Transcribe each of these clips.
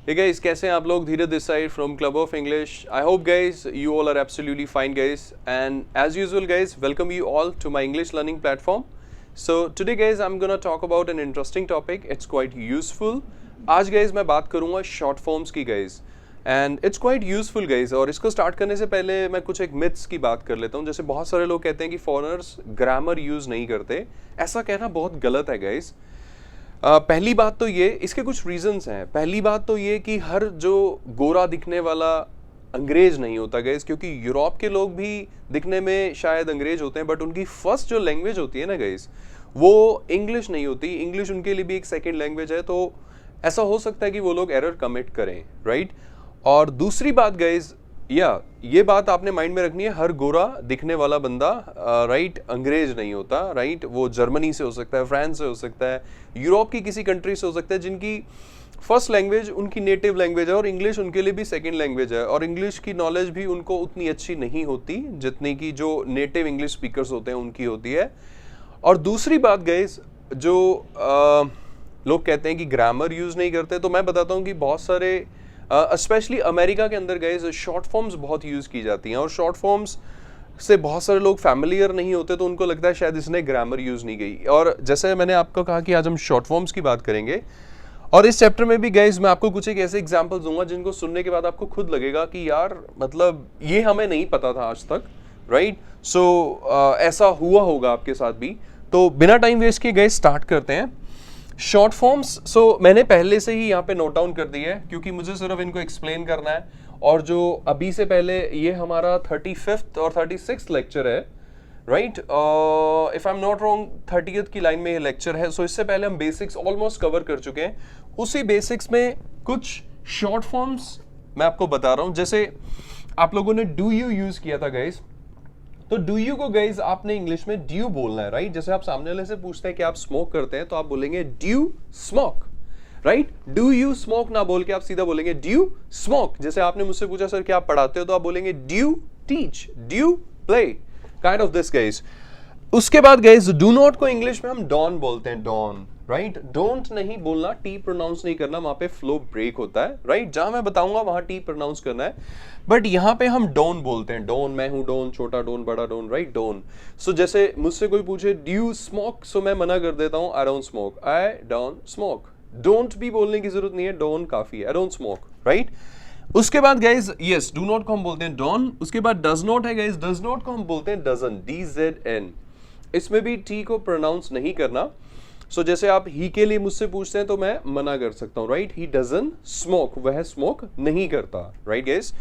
Hey guys, कैसे हैं आप लोग? धीरज this side from Club of English. I hope guys you all are absolutely fine guys, and as usual guys, welcome you all to my English learning platform. So today guys I'm gonna talk about an interesting topic. It's quite useful. आज guys मैं बात करूँगा short forms की guys, and it's quite useful guys. और इसको start करने से पहले मैं कुछ एक myths की बात कर लेता हूँ. जैसे बहुत सारे लोग कहते हैं कि foreigners grammar use नहीं करते. ऐसा कहना बहुत गलत है guys. पहली बात तो ये, इसके कुछ रीजंस हैं. पहली बात तो ये कि हर जो गोरा दिखने वाला अंग्रेज नहीं होता गाइस, क्योंकि यूरोप के लोग भी दिखने में शायद अंग्रेज होते हैं, बट उनकी फर्स्ट जो लैंग्वेज होती है ना गाइस, वो इंग्लिश नहीं होती. इंग्लिश उनके लिए भी एक सेकंड लैंग्वेज है, तो ऐसा हो सकता है कि वो लोग एरर कमिट करें, राइट. और दूसरी बात गाइस, ये बात आपने माइंड में रखनी है, हर गोरा दिखने वाला बंदा राइट अंग्रेज नहीं होता, राइट. वो जर्मनी से हो सकता है, फ्रांस से हो सकता है, यूरोप की किसी कंट्री से हो सकता है जिनकी फर्स्ट लैंग्वेज उनकी नेटिव लैंग्वेज है और इंग्लिश उनके लिए भी सेकंड लैंग्वेज है, और इंग्लिश की नॉलेज भी उनको उतनी अच्छी नहीं होती जितनी की जो नेटिव इंग्लिश स्पीकर्स होते हैं उनकी होती है. और दूसरी बात गाइस, जो लोग कहते हैं कि ग्रामर यूज़ नहीं करते, तो मैं बताता हूँ कि बहुत सारे स्पेशली अमेरिका के अंदर गाइस शॉर्ट फॉर्म्स बहुत यूज़ की जाती हैं, और शॉर्ट फॉर्म्स से बहुत सारे लोग फैमिलियर नहीं होते, तो उनको लगता है शायद इसने ग्रामर यूज़ नहीं की. और जैसे मैंने आपको कहा कि आज हम शॉर्ट फॉर्म्स की बात करेंगे, और इस चैप्टर में भी गाइस मैं आपको कुछ एक ऐसे एग्जांपल्स दूंगा जिनको सुनने के बाद आपको खुद लगेगा कि यार मतलब ये हमें नहीं पता था आज तक, राइट. सो ऐसा हुआ होगा आपके साथ भी. तो बिना टाइम वेस्ट किए गाइस स्टार्ट करते हैं. शॉर्ट फॉर्म्स, सो मैंने पहले से ही यहाँ पे नोट डाउन कर दी है क्योंकि मुझे सिर्फ इनको एक्सप्लेन करना है. और जो अभी से पहले ये हमारा 35th और 36th लेक्चर है, right. If I am not wrong 30th की लाइन में ये लेक्चर है. सो इससे पहले हम बेसिक्स ऑलमोस्ट कवर कर चुके हैं. उसी बेसिक्स में कुछ शॉर्ट फॉर्म्स मैं आपको बता रहा हूँ. जैसे आप लोगों ने डू यू यूज किया था गाइज, तो डू यू को गाइज आपने इंग्लिश में ड्यू बोलना है, राइट. जैसे आप सामने वाले से पूछते हैं कि आप स्मोक करते हैं, तो आप बोलेंगे due smoke, right. Do you smoke ना बोल के आप सीधा बोलेंगे ड्यू स्मोक. जैसे आपने मुझसे पूछा सर क्या आप पढ़ाते हो, तो आप बोलेंगे due teach, due play, kind of this guys. उसके बाद गाइज डू नॉट को इंग्लिश में हम डॉन बोलते हैं, डॉन, राइट. डोंट नहीं बोलना, टी प्रोनाउंस नहीं करना, वहां पे फ्लो ब्रेक होता है, राइट. जहां मैं बताऊंगा वहां टी प्रोनाउंस करना है, बट यहां पे हम डोन बोलते हैं. डोन, मैं हूं डोन, छोटा डोन, बड़ा डोन, राइट. डोन. सो जैसे मुझसे कोई पूछे डू यू स्मोक, सो मैं मना कर देता हूं, I don't smoke, I don't smoke. Don't भी बोलने की जरूरत नहीं है, डोन काफी है, आई डोंट स्मोक, राइट. उसके बाद गाइज यस डू नॉट को हम बोलते हैं डॉन. उसके बाद डज नॉट है गाइज, डज नॉट को हम बोलते हैं डजन, DZN. इसमें भी टी को प्रोनाउंस नहीं करना. सो जैसे आप ही के लिए मुझसे पूछते हैं तो मैं मना कर सकता हूं, राइट. ही डजन स्मोक, वह स्मोक नहीं करता, राइट गाइज.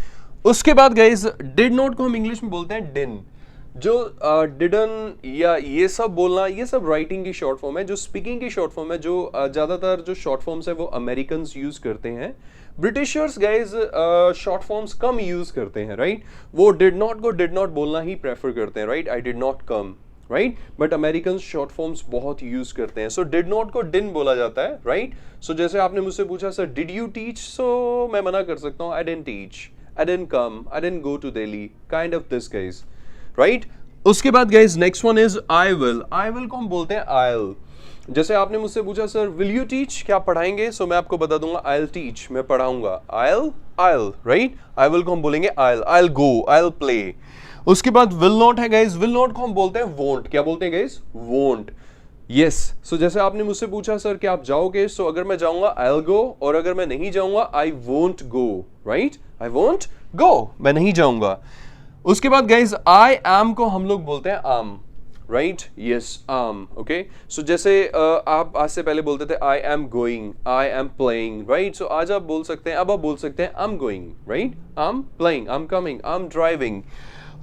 उसके बाद गाइज डिड नॉट को हम इंग्लिश में बोलते हैं डिन. जो डिडन या ये सब बोलना, ये सब राइटिंग की शॉर्ट फॉर्म है. जो स्पीकिंग की शॉर्ट फॉर्म है, जो ज्यादातर जो शॉर्ट फॉर्म्स है वो अमेरिकन यूज करते हैं. ब्रिटिशर्स गाइज शॉर्ट फॉर्म्स कम यूज करते हैं, राइट. वो डिड नॉट को डिड नॉट बोलना ही प्रेफर करते हैं, right. I did not come, right. But American short forms बहुत यूज करते हैं. सो डिड नॉट को डिन बोला जाता है, राइट. सो जैसे आपने मुझसे पूछा sir did you teach, so मैं मना कर सकता हूँ, I didn't teach, I didn't come, I didn't go to Delhi, kind of this guys, right. उसके बाद guys next one is I will. I will को हम बोलते हैं आयल. जैसे आपने मुझसे पूछा सर विल यू टीच, क्या पढ़ाएंगे, सो मैं आपको बता दूंगा आई विल टीच, मैं पढ़ाऊंगा. Oil, oil, right. I will को हम बोलेंगे oil, I will go, I will play. उसके बाद विल नॉट है गाइज, विल नॉट को हम बोलते हैं वोंट. क्या बोलते हैं गाइज, वोंट, यस. सो जैसे आपने मुझसे पूछा सर क्या आप जाओगे, सो अगर मैं जाऊंगा आई विल गो, और अगर मैं नहीं जाऊंगा I won't go, right. I won't go, मैं नहीं जाऊंगा. उसके बाद गाइज आई एम को हम लोग बोलते हैं I'm, right. Yes I'm, okay. So जैसे आप आज से पहले बोलते थे I am going, I am playing, right. So आज आप बोल सकते हैं, अब आप बोल सकते हैं आई am going, right. I am playing, I am coming, I am driving.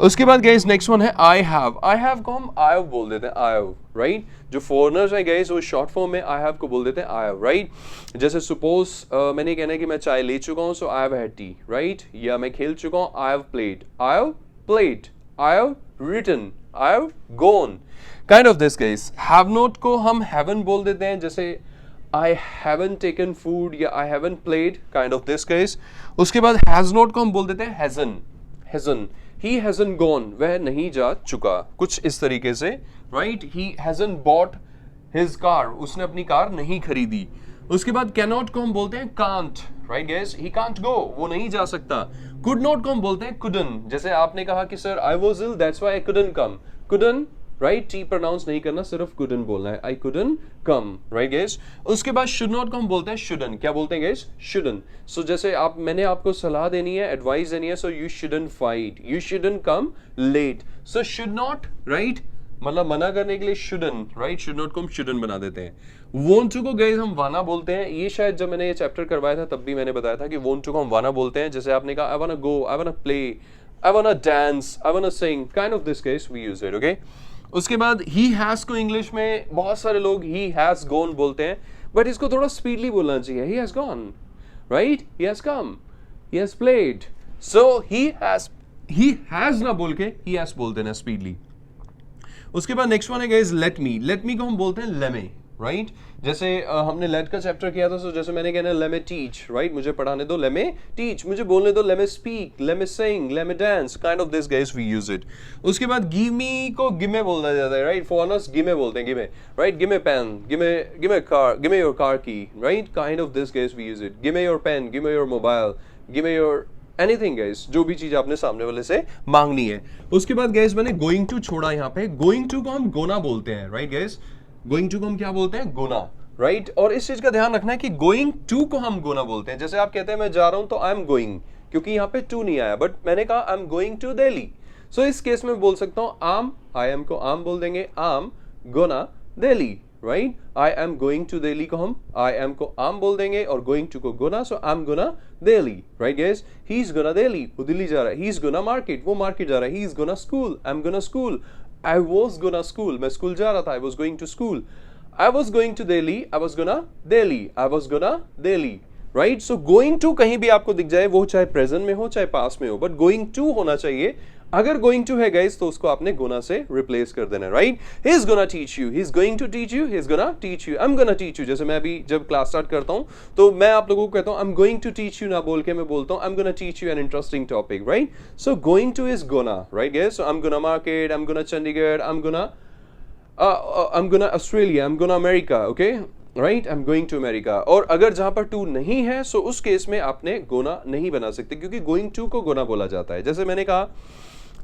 उसके बाद गाइस नेक्स्ट वन है आई हैव. आई हैव को हम आई हैव बोल देते हैं, आई हैव, राइट. जो फॉरेनर्स हैं गाइस वो शॉर्ट फॉर्म में आई हैव को बोल देते हैं आई हैव, राइट. जैसे सपोज मैंने कहना है कि मैं चाय ले चुका हूं, so I have had tea, right. या मैं खेल चुका हूं, I have played, I have played, I have written, I have gone, kind of this guys. Have not को हम हैवन बोल देते हैं. जैसे I haven't taken food या I haven't played, kind of this guys. उसके बाद has not को हम बोल देते हैं hasn't, hasn't. He hasn't gone, वह नहीं जा चुका, कुछ इस तरीके से, right. He hasn't bought his car, उसने अपनी कार नहीं खरीदी. उसके बाद cannot को हम बोलते हैं can't, right guys, he can't go, वो नहीं जा सकता। कुड नॉट को हम बोलते हैं couldn't, जैसे आपने कहा कि sir I was ill that's why I couldn't come, couldn't, right, T pronounce नहीं करना, सिर्फ couldn't बोलना है, आई couldn't come, राइट गाइस। उसके बाद should not को हम बोलते हैं shouldn't, क्या बोलते हैं गाइस, shouldn't। सो जैसे मैंने आपको सलाह देनी है, एडवाइस देनी है, सो you shouldn't fight, you shouldn't come late, so should not, right, मतलब मना करने के लिए shouldn't, राइट, should not को हम shouldn't बना देते हैं। want to को गाइस हम वाना बोलते हैं, ये शायद जब मैंने ये चैप्टर करवाया था तब भी मैंने बताया था कि want to को हम वाना बोलते हैं। जैसे आपने कहा I wanna go, I wanna play, I wanna dance, I wanna sing, kind of this case we use it, okay। उसके बाद he has को इंग्लिश में बहुत सारे लोग he has gone बोलते हैं, बट इसको थोड़ा स्पीडली बोलना चाहिए, he has gone, right, he has come, he has played, so he has ना बोल के he has बोल देना स्पीडली। उसके बाद नेक्स्ट वन है guys let me, let me को हम बोलते हैं लेमे, राइट, जैसे हमने लेट का चैप्टर किया था, सो जैसे मैंने कहना लेमे टीच, राइट, मुझे पढ़ाने दो, लेमे टीच, मुझे बोलने दो, lemme speak, lemme sing, lemme dance, kind of this guys we use it. उसके बाद गिव मी को गिमे बोला जाता है, राइट, फॉरनर्स गिमे बोलते हैं, gimme, right, gimme pen, gimme car, gimme your car की, right, kind of this guys we use it, gimme your pen, gimme your mobile, gimme your anything guys, जो भी चीज आपने सामने वाले से मांगनी है। उसके बाद गाइस मैंने गोइंग टू छोड़ा यहाँ पे, गोइंग टू को हम गोना बोलते हैं, राइट गाइस, गोइंग टू को हम क्या बोलते हैं, गोना, राइट। और इस चीज का ध्यान रखना है कि गोइंग टू को हम गोना बोलते हैं। जैसे आप कहते हैं मैं जा रहा हूं तो आई एम गोइंग, क्योंकि यहाँ पे टू नहीं आया, बट मैंने कहा I am going to Delhi, so इस केस में बोल सकता हूं आम, आई एम को आम बोल देंगे, I'm gonna Delhi, right, I am going to Delhi को हम आई एम को आम बोल देंगे और गोइंग टू को gonna, so I am gonna Delhi, right guys, he is gonna Delhi, वो दिल्ली जा रहा है, ही इज गोना मार्केट, वो मार्केट जा रहा है, he is gonna school, I am gonna school, I was gonna school, मैं स्कूल जा रहा था, I was going to school, I was going to Delhi, I was gonna Delhi, I was gonna Delhi, right? So going to कहीं भी आपको दिख जाए, वो चाहे प्रेजेंट में हो चाहे पास में हो, बट going to होना चाहिए। अगर going to है गाइस तो उसको आपने gonna से रिप्लेस कर देना, right. He is gonna teach you, he is going to teach you, he is gonna teach you, I'm gonna teach you। जैसे मैं अभी जब क्लास स्टार्ट करता हूँ तो मैं आप लोगों को कहता हूँ I'm going to teach you ना बोल के मैं बोलता हूँ I'm gonna teach you an interesting topic, right? So going to is gonna, right guys? So I'm gonna market, I'm gonna Chandigarh, I'm gonna Australia, I'm gonna America, okay, right, I'm going to America। और अगर जहां पर to नहीं है सो उस case में आपने gonna नहीं बना सकते, क्योंकि going to को गोना बोला जाता है। जैसे मैंने कहा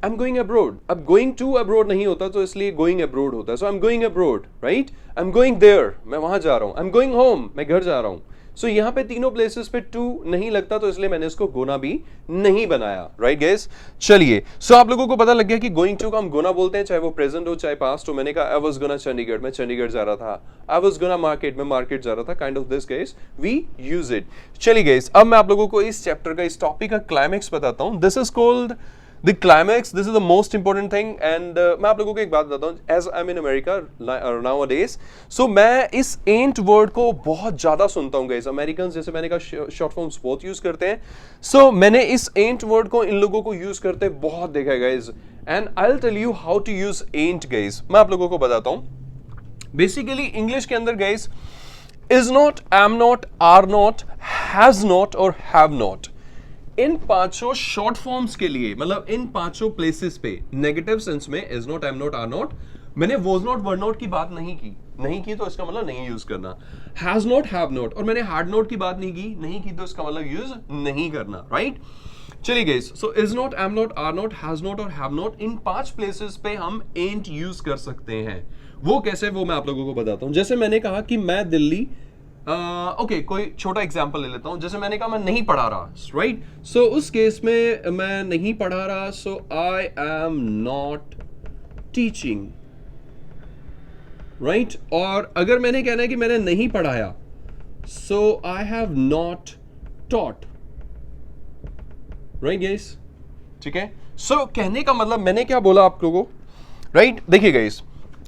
I'm going abroad, अब going to abroad नहीं होता तो इसलिए going abroad होता है, so I'm going abroad, right, I'm going there, मैं वहां जा रहा हूं, I'm going home, मैं घर जा रहा हूं। सो यहाँ पे तीनों प्लेसेस पे टू नहीं लगता तो इसलिए मैंने इसको गोना भी नहीं बनाया, राइट गाइस। चलिए, सो आप लोगों को पता लग गया कि गोइंग टू को हम गोना बोलते हैं, चाहे वो प्रेजेंट हो चाहे पास्ट हो। मैंने कहा आई वाज गोना चंडीगढ़, मैं चंडीगढ़ जा रहा था, आई वाज गोना मार्केट, मैं मार्केट जा रहा था, kind of this guys we use it. चलिए गाइस, अब मैं आप लोगों को इस चैप्टर का, इस टॉपिक का क्लाइमेक्स बताता हूँ। This is called the climax, this is the most important thing. And मैं आप लोगों को एक बात बताता हूँ, as I am in America nowadays, so मैं इस एंट वर्ड को बहुत ज्यादा सुनता हूँ गाइस। अमेरिकन जैसे मैंने कहा शॉर्ट फॉर्म्स बहुत यूज करते हैं, सो मैंने इस एंट वर्ड को इन लोगों को यूज करते बहुत देखा है guys. And I will tell you how to use ain't guys, मैं आप लोगों को बताता हूँ। बेसिकली इंग्लिश के अंदर guys is not, am not, are not, has not और हैव नॉट, इन पांचों शॉर्ट फॉर्म्स के लिए, मतलब इन पांचों प्लेसेस पे नेगेटिव सेंस में is not, am not, are not, मैंने वॉज नॉट, वर नॉट की बात नहीं की तो इसका मतलब नहीं यूज करना। हैज नॉट, हैव नॉट, और मैंने हैड नॉट की बात नहीं की तो इसका मतलब यूज नहीं करना, राइट। चलिए guys, so is not, am not, are not, has not और हैव नॉट, इन पांच प्लेसेस पे हम एंट यूज कर सकते हैं। वो कैसे, वो मैं आप लोगों को बताता हूं। जैसे मैंने कहा कि मैं दिल्ली, ओके, कोई छोटा एग्जांपल ले लेता हूं। जैसे मैंने कहा मैं नहीं पढ़ा रहा, राइट, सो उस केस में मैं नहीं पढ़ा रहा, so I am not teaching, right. और अगर मैंने कहना है कि मैंने नहीं पढ़ाया, so I have not taught, right guys, ठीक है। सो कहने का मतलब मैंने क्या बोला आप लोगों को, राइट। देखिए गाइस,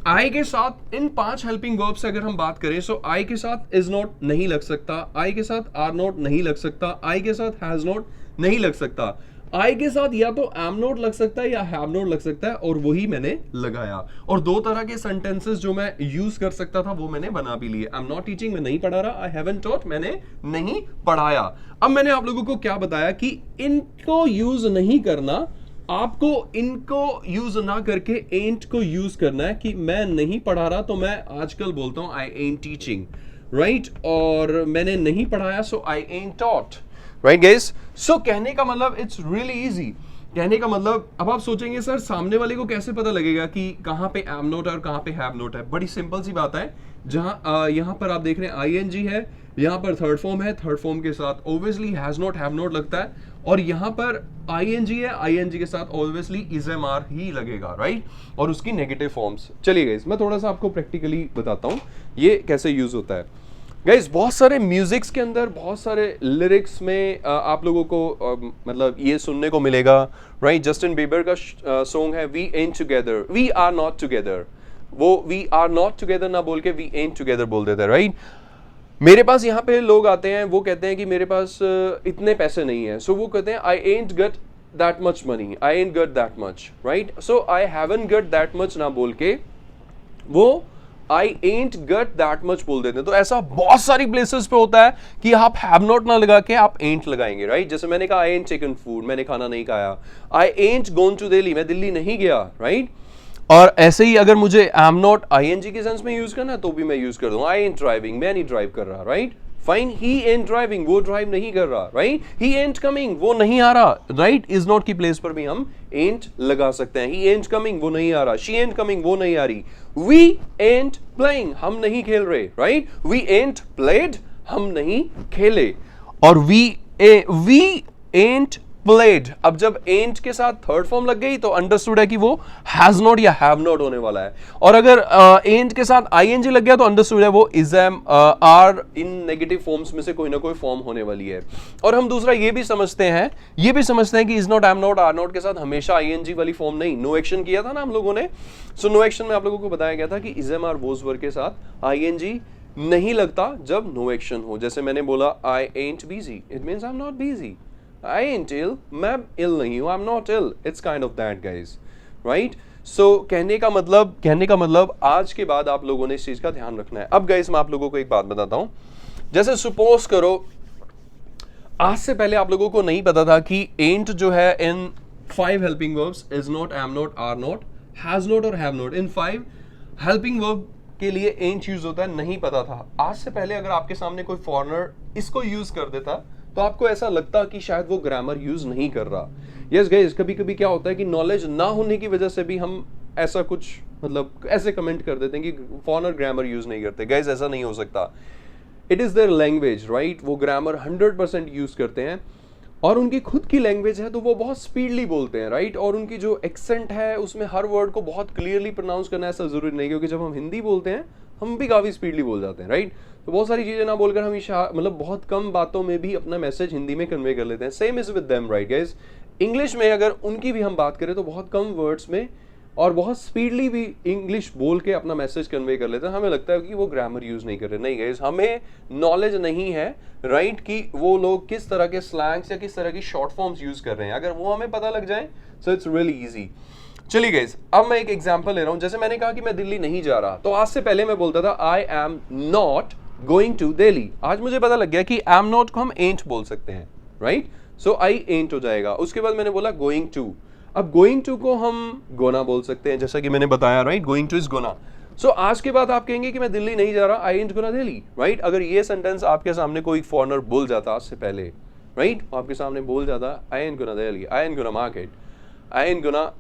आई के साथ इन पांच हेल्पिंग वर्ब से अगर हम बात करें, सो आई के साथ इज नॉट नहीं लग सकता, आई के साथ आर नॉट नहीं लग सकता, आई के साथ हैज नॉट नहीं लग सकता, आई के साथ या तो एम नॉट लग सकता है या हैव नॉट लग सकता है, और वही मैंने लगाया। और दो तरह के सेंटेंसेस जो मैं यूज कर सकता था वो मैंने बना भी लिए। आई एम नॉट टीचिंग, मैं नहीं पढ़ा रहा, आई हैवंट टॉट, मैंने नहीं पढ़ाया। अब मैंने आप लोगों को क्या बताया कि इनको यूज नहीं करना, आपको इनको यूज ना करके एंट को यूज करना है। कि मैं नहीं पढ़ा रहा तो मैं आजकल बोलता हूं आई एंट टीचिंग, राइट, और मैंने नहीं पढ़ाया so I ain't taught. Right guys? So कहने का मतलब इट्स रियली इजी। कहने का मतलब अब आप सोचेंगे सर सामने वाले को कैसे पता लगेगा कि कहाँ पे एम नोट है और कहाँ पे हैव नोट है। बड़ी सिंपल सी बात है, जहां यहाँ पर आप देख रहे हैं आईएनजी है, यहाँ पर थर्ड फॉर्म है, थर्ड फॉर्म के साथ obviously has not have not लगता है, और यहाँ पर आईएनजी है, आईएनजी के साथ ऑब्वियसली इज एम आर ही लगेगा, राइट? और उसकी नेगेटिव फॉर्म्स। चलिए गाइस मैं थोड़ा सा आपको प्रैक्टिकली बताता हूँ ये कैसे यूज होता है। गाइस बहुत सारे म्यूजिक्स के अंदर, बहुत सारे लिरिक्स में आप लोगों को मतलब ये सुनने को मिलेगा, राइट? जस्टिन बीबर का सॉन्ग है we ain't together, we are not together. वो वी आर नॉट टुगेदर ना बोल के वी एंड टुगेदर बोल देते हैं, राइट? मेरे पास यहाँ पे लोग आते हैं, वो कहते हैं कि मेरे पास इतने पैसे नहीं है, सो वो कहते हैं I ain't got that much money, I ain't got that much, right? So I haven't got that much ना बोल के वो आई एंट गट दैट मच बोल देते हैं। तो ऐसा बहुत सारी प्लेसेस पे होता है कि आप हैव नॉट ना लगा के आप एंट लगाएंगे, राइट? जैसे मैंने कहा आई एंट टेकन फूड, मैंने खाना नहीं खाया। आई एंट गोन टू दिल्ली, मैं दिल्ली नहीं गया, राइट? और ऐसे ही अगर मुझे एम नॉट आईएनजी के सेंस में यूज करना है तो भी मैं यूज कर दूंगा। आई एंट ड्राइविंग, मैं नहीं ड्राइव कर रहा, राइट? फाइन, ही एंट ड्राइविंग, वो ड्राइव नहीं कर रहा, राइट? ही एंट कमिंग, वो नहीं आ रहा, राइट? इज नॉट की प्लेस पर भी हम एंट लगा सकते हैं। ही एंट कमिंग, वो नहीं आ रहा। शी एंट कमिंग, वो नहीं आ रही। वी एंट प्लेइंग, हम नहीं खेल रहे, राइट? वी एंट प्लेड, हम नहीं खेले। और वी एंट प्लेड, अब जब एंट के साथ थर्ड फॉर्म लग गई तो अंडरस्टूड है कि वो हैज नॉट या हैव नॉट होने वाला है। और अगर एंट के साथ आईएनजी लग गया तो अंडरस्टूड है वो इज एम आर इन नेगेटिव फॉर्म्स में से कोई ना कोई फॉर्म होने वाली है। और हम दूसरा ये भी समझते हैं कि is not, am not, are not के साथ हमेशा आईएनजी वाली फॉर्म नहीं। नो एक्शन किया था ना हम लोगों ने, सो नो एक्शन में आप लोगों को बताया गया था कि इज एम आर वोज वर्ग के साथ आईएनजी नहीं लगता जब नो एक्शन हो। जैसे मैंने बोला I ain't busy, it means I am not busy. I ain't ill, मैं ill नहीं हूँ, I'm not ill, it's kind of that guys, right? So कहने का मतलब आज के बाद आप लोगों ने इस चीज का ध्यान रखना है। अब guys मैं आप लोगों को एक बात बताता हूँ। जैसे सपोज करो आज से पहले आप लोगों को नहीं पता था कि ain't जो है in 5 helping verbs is not, am not, are not, has not और have not, in 5 helping verb के लिए ain't यूज होता है, नहीं पता था। आज से पहले अगर आपके सामने कोई फॉरेनर इसको यूज कर देता तो आपको ऐसा लगता कि शायद वो ग्रामर यूज नहीं कर रहा। यस गाइस, कभी कभी क्या होता है कि नॉलेज ना होने की वजह से भी हम ऐसा कुछ मतलब ऐसे कमेंट कर देते हैं कि फॉरेनर ग्रामर यूज नहीं करते। गाइस ऐसा नहीं हो सकता, it is their language, right? वो ग्रामर 100% यूज करते हैं और उनकी खुद की लैंग्वेज है तो वो बहुत स्पीडली बोलते हैं, राइट? और उनकी जो एक्सेंट है उसमें हर वर्ड को बहुत क्लियरली प्रोनाउंस करना ऐसा जरूरी नहीं, क्योंकि जब हम हिंदी बोलते हैं हम भी काफी स्पीडली बोल जाते हैं, राइट? तो बहुत सारी चीजें ना बोलकर हम मतलब बहुत कम बातों में भी अपना मैसेज हिंदी में कन्वे कर लेते हैं। Same is with them, right guys? English में अगर उनकी भी हम बात करें तो बहुत कम वर्ड्स में और बहुत स्पीडली भी इंग्लिश बोल के अपना मैसेज कन्वे कर लेते हैं। हमें लगता है कि वो ग्रामर यूज नहीं कर रहे। नहीं गाइस, हमें नॉलेज नहीं है, राइट, कि वो लोग किस तरह के स्लैंग्स या किस तरह की शॉर्ट फॉर्म्स यूज कर रहे हैं। अगर वो हमें पता लग जाए सो इट्स रियली इजी। चलिए गाइस, अब मैं एक एग्जांपल ले रहा हूं। जैसे मैंने कहा कि मैं दिल्ली नहीं जा रहा, तो आज से पहले मैं बोलता था I am not going to Delhi. आज मुझे पता लग गया कि एम नॉट को हम एंट बोल सकते हैं, राइट? सो आई एंट हो जाएगा। उसके बाद मैंने बोला गोइंग टू। अब गोइंग टू को हम गोना बोल सकते हैं, जैसा कि मैंने बताया, right? Going to is gonna. So आज के बाद आप कहेंगे कि मैं दिल्ली नहीं जा रहा, आई एंट गोना दिल्ली, राइट? अगर ये सेंटेंस आपके सामने कोई फॉरेनर बोल जाता आज से पहले, राइट, आपके सामने बोल जाता I ain't gonna Delhi, I ain't gonna market, I ain't gonna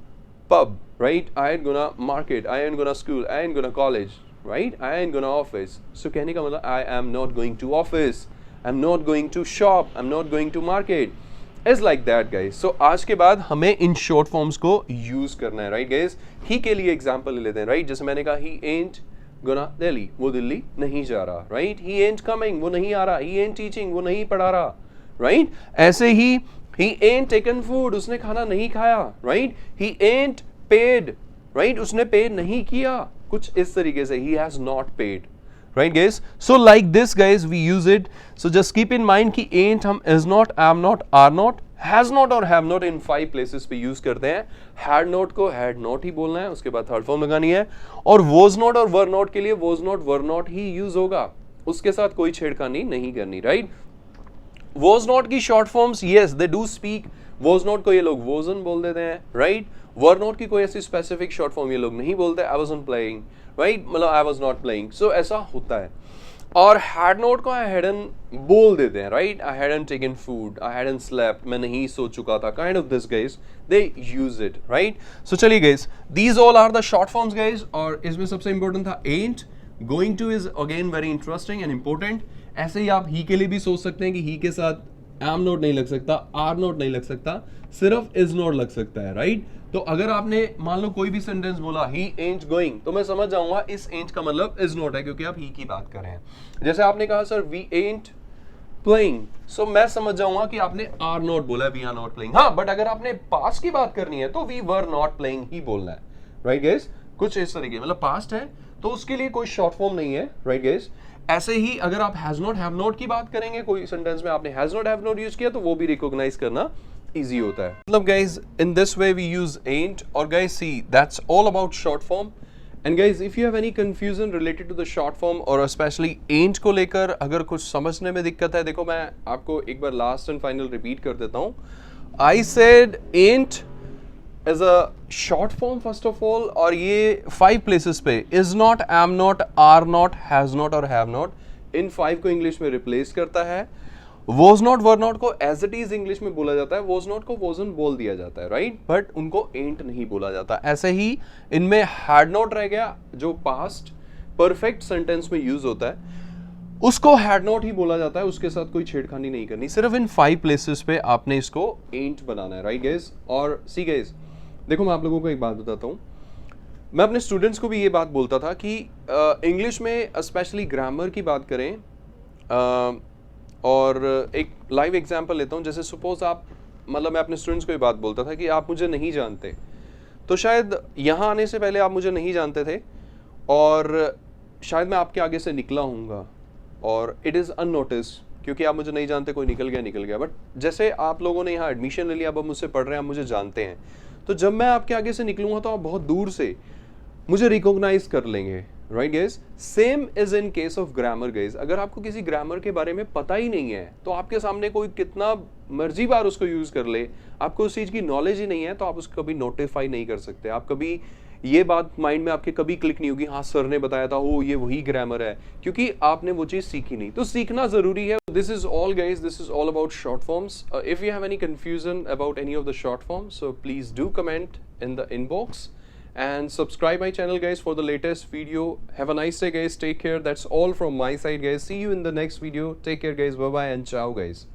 pub, right? I ain't gonna market, I ain't gonna school, I ain't gonna college, right? I ain't gonna office. So कहने का मतलब I am not going to office, I'm not going to shop, I'm not going to market. It's like that guys. So आज के बाद हमें इन short forms को use करना है, right guys? ही के लिए example ले लेते हैं, right? जैसे मैंने कहा he ain't gonna Delhi, वो दिल्ली नहीं जा रहा, right? He ain't coming, वो नहीं आ रहा, he ain't teaching, वो नहीं पढ़ा रहा, right? ऐसे ही he ain't taken food, उसने खाना नहीं खाया, right? He ain't paid, right? उसने पे नहीं किया, कुछ इस तरीके से he has not paid, right guys? So like this guys we use it. So just keep in mind कि ain't हम is not, am not, are not, has not और have not इन 5 places पे use करते हैं। had not को had not ही बोलना है, उसके बाद थर्ड फॉर्म लगानी है, और was not और were not के लिए was not, were not he use होगा, उसके साथ कोई छेड़खानी नहीं करनी, right? was not की short forms, yes they do speak, was not को ये लोग wasn't बोल देते हैं, right? were not की कोई ऐसी specific short form ये लोग नहीं बोलते, I wasn't playing, right? मतलब I was not playing, so ऐसा होता है। और हैड नॉट को आई हैडंट बोल देते हैं, right? I hadn't taken food, I hadn't slept, मैं नहीं सो चुका था, kind of this guys they use it, right? So चलिए guys, these all are the short forms guys, और इसमें सबसे इंपॉर्टेंट था ain't, going to is again very interesting and important. ऐसे ही आप ही के लिए भी सोच सकते हैं कि ही के साथ एम नॉट नहीं लग सकता, आर नॉट नहीं लग सकता, सिर्फ इज नॉट लग सकता है, राइट? तो अगर आपने मान लो कोई भी सेंटेंस बोला ही एंट गोइंग, तो मैं समझ जाऊंगा इस एंट का मतलब इज नॉट है, क्योंकि आप ही की बात कर रहे हैं। जैसे आपने कहा sir we ain't playing, so मैं समझ जाऊंगा कि आपने आर नॉट बोला, वी आर नॉट प्लेइंग। हाँ, बट अगर आपने पास्ट की बात करनी है तो वी वर नॉट प्लेइंग ही बोलना है, राइट गाइस? कुछ इस तरीके, मतलब पास्ट है तो उसके लिए कोई शॉर्ट फॉर्म नहीं है, राइट गाइस? ऐसे ही अगर आप हैज नॉट हैव नॉट की बात करेंगे, कोई सेंटेंस में आपने has not have not use किया, तो वो भी रिकॉग्नाइज करना इजी होता है। मतलब guys in this way we use ain't, और guys see that's all about short form. And guys if you have any confusion related to the short form और स्पेशली एंट को लेकर अगर कुछ समझने में दिक्कत है, देखो मैं आपको एक बार लास्ट एंड फाइनल रिपीट कर देता हूँ। I said ain't as a short form first of all, और ये 5 प्लेसेस पे is not, am not, are not, has not और हैव नॉट, इन 5 को इंग्लिश में रिप्लेस करता है। वॉज नॉट वर नॉट को एज इट इज इंग्लिश में बोला जाता है, वॉज नॉट को वॉजन बोल दिया जाता है, राइट? बट उनको एंट नहीं बोला जाता। ऐसे ही इनमें हैड नॉट रह गया, जो पास्ट परफेक्ट सेंटेंस में यूज होता है, उसको हैड नॉट ही बोला जाता है, उसके साथ कोई छेड़खानी नहीं करनी। सिर्फ इन 5 प्लेसेस पे आपने इसको एंट बनाना है, राइट गाइस? और सी गाइस, देखो मैं आप लोगों को एक बात बताता हूँ, मैं अपने स्टूडेंट्स को भी ये बात बोलता था कि इंग्लिश में स्पेशली ग्रामर की बात करें, और एक लाइव एग्जांपल लेता हूँ। जैसे सपोज आप, मतलब मैं अपने स्टूडेंट्स को ये बात बोलता था कि आप मुझे नहीं जानते, तो शायद यहाँ आने से पहले आप मुझे नहीं जानते थे, और शायद मैं आपके आगे से निकला हूँगा, और इट इज़ अननोटिस, क्योंकि आप मुझे नहीं जानते, कोई निकल गया। बट जैसे आप लोगों ने यहाँ एडमिशन ले लिया, अब आप मुझसे पढ़ रहे हैं, आप मुझे जानते हैं, तो जब मैं आपके आगे से निकलूंगा तो आप बहुत दूर से मुझे रिकॉग्नाइज कर लेंगे, right guys? Same is in case of grammar guys. अगर आपको किसी ग्रामर के बारे में पता ही नहीं है, तो आपके सामने कोई कितना मर्जी बार उसको यूज कर ले, आपको उस चीज की नॉलेज ही नहीं है, तो आप उसको कभी नोटिफाई नहीं कर सकते। आप कभी ये बात माइंड में आपके कभी क्लिक नहीं होगी, हाँ सर ने बताया था, ओ ये वही ग्रामर है, क्योंकि आपने वो चीज सीखी नहीं। तो सीखना जरूरी है। This is all guys, this is all about short forms. If you have any confusion about any of the short forms, so please do comment in the inbox and subscribe my channel guys for the latest video. Have a nice day guys, take care. That's all from my side guys. See you in the next video. Take care guys, bye bye and ciao guys.